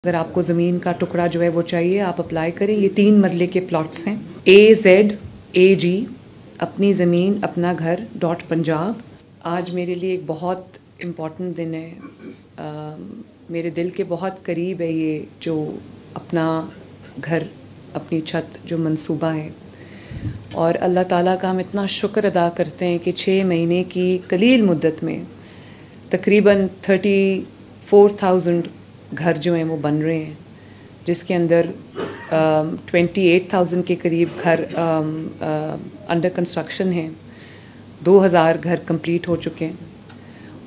अगर आपको ज़मीन का टुकड़ा जो है वो चाहिए आप अप्लाई करें। ये 3 मरले के प्लॉट्स हैं। AZAG अपनी ज़मीन अपना घर .पंजाब। आज मेरे लिए एक बहुत इम्पॉर्टेंट दिन है। मेरे दिल के बहुत करीब है ये जो अपना घर अपनी छत जो मंसूबा है, और अल्लाह ताला का हम इतना शुक्र अदा करते हैं कि 6 महीने की कलील मुद्दत में तकरीबन 34,000 घर जो हैं वो बन रहे हैं, जिसके अंदर 28,000 के करीब घर अंडर कंस्ट्रक्शन हैं। 2,000 घर कंप्लीट हो चुके हैं।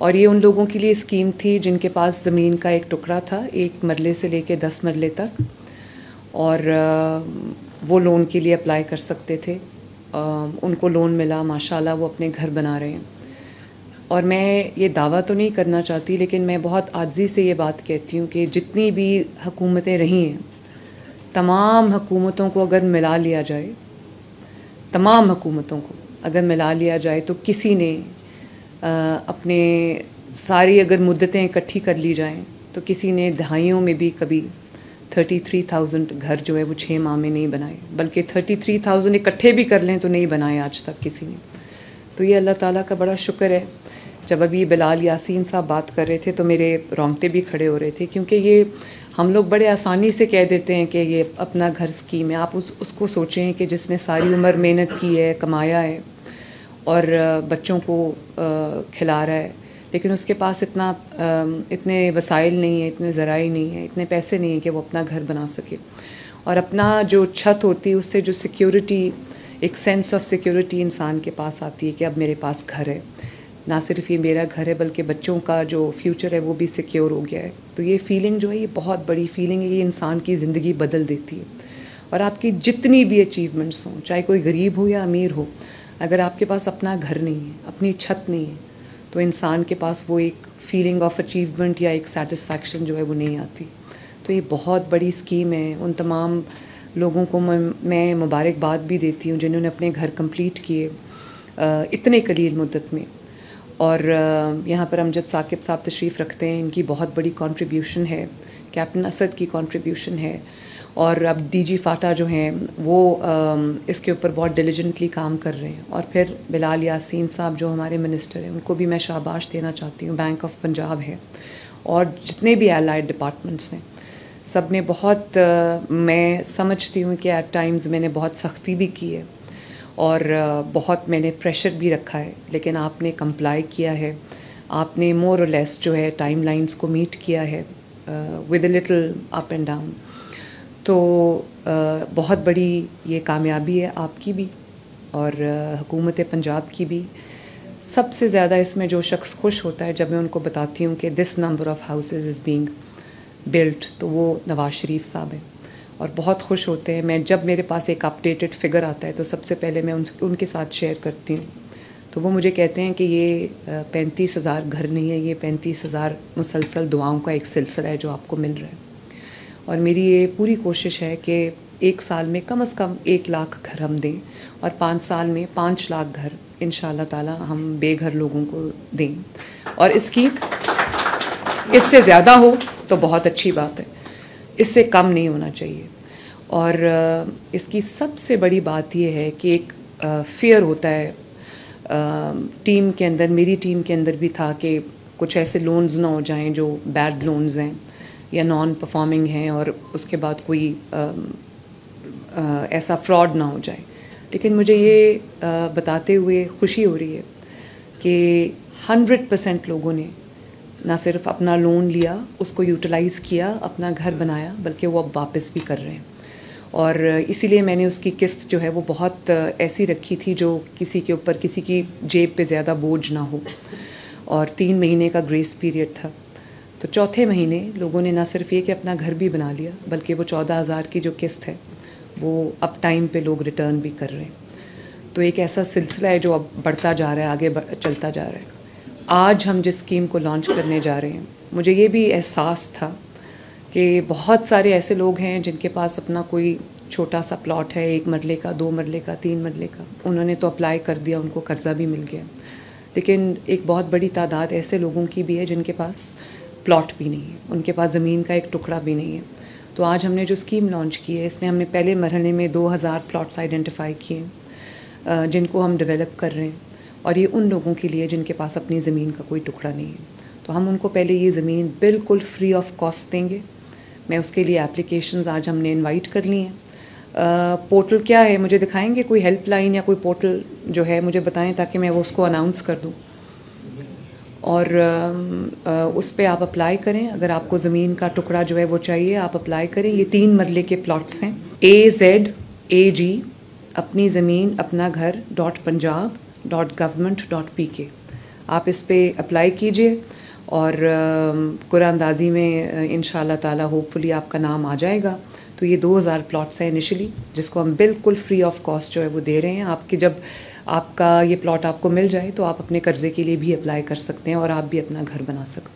और ये उन लोगों के लिए स्कीम थी जिनके पास ज़मीन का एक टुकड़ा था 1 मरले से लेके 10 मरले तक, और वो लोन के लिए अप्लाई कर सकते थे। उनको लोन मिला, माशाल्लाह वो अपने घर बना रहे हैं। और मैं ये दावा तो नहीं करना चाहती, लेकिन मैं बहुत आज़ी से ये बात कहती हूँ कि जितनी भी हुकूमतें रही हैं, तमाम हुकूमतों को अगर मिला लिया जाए, तमाम हुकूमतों को अगर मिला लिया जाए तो किसी ने अपने सारी अगर मुद्दतें इकट्ठी कर ली जाएं तो किसी ने दहाइयों में भी कभी 33,000 घर जो है वो 6 माह में नहीं बनाए, बल्कि 33,000 इकट्ठे भी कर लें तो नहीं बनाए आज तक किसी ने। तो ये अल्लाह ताला का बड़ा शुक्र है। जब अभी बिलाल यासीन साहब बात कर रहे थे तो मेरे रोंगटे भी खड़े हो रहे थे, क्योंकि ये हम लोग बड़े आसानी से कह देते हैं कि ये अपना घर स्कीम है। आप उसको सोचें कि जिसने सारी उम्र मेहनत की है, कमाया है और बच्चों को खिला रहा है, लेकिन उसके पास इतने वसाइल नहीं है, इतने ज़राई नहीं है, इतने पैसे नहीं हैं कि वो अपना घर बना सके। और अपना जो छत होती है उससे जो सिक्योरिटी, एक सेंस ऑफ सिक्योरिटी इंसान के पास आती है कि अब मेरे पास घर है, ना सिर्फ ये मेरा घर है बल्कि बच्चों का जो फ्यूचर है वो भी सिक्योर हो गया है। तो ये फीलिंग जो है ये बहुत बड़ी फीलिंग है, ये इंसान की ज़िंदगी बदल देती है। और आपकी जितनी भी अचीवमेंट्स हों, चाहे कोई गरीब हो या अमीर हो, अगर आपके पास अपना घर नहीं है, अपनी छत नहीं है, तो इंसान के पास वो एक फीलिंग ऑफ अचीवमेंट या एक सेटिस्फैक्शन जो है वो नहीं आती। तो ये बहुत बड़ी स्कीम है। उन तमाम लोगों को मैं मुबारकबाद भी देती हूँ जिन्होंने अपने घर कंप्लीट किए इतने कलील मुद्दत में। और यहाँ पर अमजद साकिब साहब तशरीफ़ रखते हैं, इनकी बहुत बड़ी कंट्रीब्यूशन है, कैप्टन असद की कंट्रीब्यूशन है, और अब DG फाटा जो हैं वो इसके ऊपर बहुत डिलिजेंटली काम कर रहे हैं। और फिर बिलाल यासीन साहब जो हमारे मिनिस्टर हैं, उनको भी मैं शाबाश देना चाहती हूँ। बैंक ऑफ पंजाब है और जितने भी एलाइड डिपार्टमेंट्स हैं, सब ने बहुत मैं समझती हूँ कि एट टाइम्स मैंने बहुत सख्ती भी की है और बहुत मैंने प्रेशर भी रखा है, लेकिन आपने कंप्लाई किया है। आपने मोर और लेस जो है टाइमलाइंस को मीट किया है with a little up and down. तो बहुत बड़ी ये कामयाबी है आपकी भी और हुकूमत पंजाब की भी। सबसे ज़्यादा इसमें जो शख्स खुश होता है जब मैं उनको बताती हूँ कि this number of houses is being built, तो वो नवाज़ शरीफ साहब हैं और बहुत खुश होते हैं। मैं जब मेरे पास एक अपडेटेड फिगर आता है तो सबसे पहले मैं उनके साथ शेयर करती हूँ, तो वो मुझे कहते हैं कि ये 35,000 घर नहीं है, ये 35,000 मुसलसल दुआओं का एक सिलसिला है जो आपको मिल रहा है। और मेरी ये पूरी कोशिश है कि 1 साल में कम से कम 1 लाख घर हम दें और 5 साल में 5 लाख घर इंशाअल्लाह ताला हम बेघर लोगों को दें। और इससे ज़्यादा हो तो बहुत अच्छी बात है, इससे कम नहीं होना चाहिए। और इसकी सबसे बड़ी बात यह है कि एक फियर होता है टीम के अंदर, मेरी टीम के अंदर भी था कि कुछ ऐसे लोन्स ना हो जाएं जो बैड लोन्स हैं या नॉन परफॉर्मिंग हैं और उसके बाद कोई ऐसा फ्रॉड ना हो जाए। लेकिन मुझे ये बताते हुए खुशी हो रही है कि 100% लोगों ने ना सिर्फ अपना लोन लिया, उसको यूटिलाइज़ किया, अपना घर बनाया, बल्कि वो अब वापस भी कर रहे हैं। और इसीलिए मैंने उसकी किस्त जो है वो बहुत ऐसी रखी थी जो किसी के ऊपर, किसी की जेब पे ज़्यादा बोझ ना हो। और 3 महीने का ग्रेस पीरियड था, तो चौथे महीने लोगों ने ना सिर्फ ये कि अपना घर भी बना लिया, बल्कि वो 14,000 की जो किस्त है वो अब टाइम पे लोग रिटर्न भी कर रहे हैं। तो एक ऐसा सिलसिला है जो अब बढ़ता जा रहा है, आगे चलता जा रहा है। आज हम जिस स्कीम को लॉन्च करने जा रहे हैं, मुझे ये भी एहसास था कि बहुत सारे ऐसे लोग हैं जिनके पास अपना कोई छोटा सा प्लॉट है, 1 मरले का, 2 मरले का, 3 मरले का, उन्होंने तो अप्लाई कर दिया, उनको कर्ज़ा भी मिल गया। लेकिन एक बहुत बड़ी तादाद ऐसे लोगों की भी है जिनके पास प्लॉट भी नहीं है, उनके पास ज़मीन का एक टुकड़ा भी नहीं है। तो आज हमने जो स्कीम लॉन्च की है, इसमें हमने पहले मरहले में 2000 प्लॉट्स आइडेंटिफाई किए जिनको हम डेवलप कर रहे हैं, और ये उन लोगों के लिए जिनके पास अपनी ज़मीन का कोई टुकड़ा नहीं है। तो हम उनको पहले ये ज़मीन बिल्कुल फ्री ऑफ कॉस्ट देंगे। मैं उसके लिए एप्लीकेशंस आज हमने इनवाइट कर ली हैं। पोर्टल क्या है मुझे दिखाएंगे, कोई हेल्पलाइन या कोई पोर्टल जो है मुझे बताएं ताकि मैं वो उसको अनाउंस कर दूं, और उस पर आप अप्लाई करें। अगर आपको ज़मीन का टुकड़ा जो है वो चाहिए, आप अप्लाई करें। ये 3 मरले के प्लॉट्स हैं। AZAG अपनी ज़मीन अपना घर .punjab.government.pk, आप इस पर अप्लाई कीजिए और कुरानंदाज़ी में इंशाल्लाह ताला होपफुली आपका नाम आ जाएगा। तो ये 2000 प्लॉट्स हैं इनिशियली, जिसको हम बिल्कुल फ्री ऑफ कॉस्ट जो है वो दे रहे हैं। आपके जब आपका ये प्लॉट आपको मिल जाए तो आप अपने कर्ज़े के लिए भी अप्लाई कर सकते हैं और आप भी अपना घर बना सकते हैं।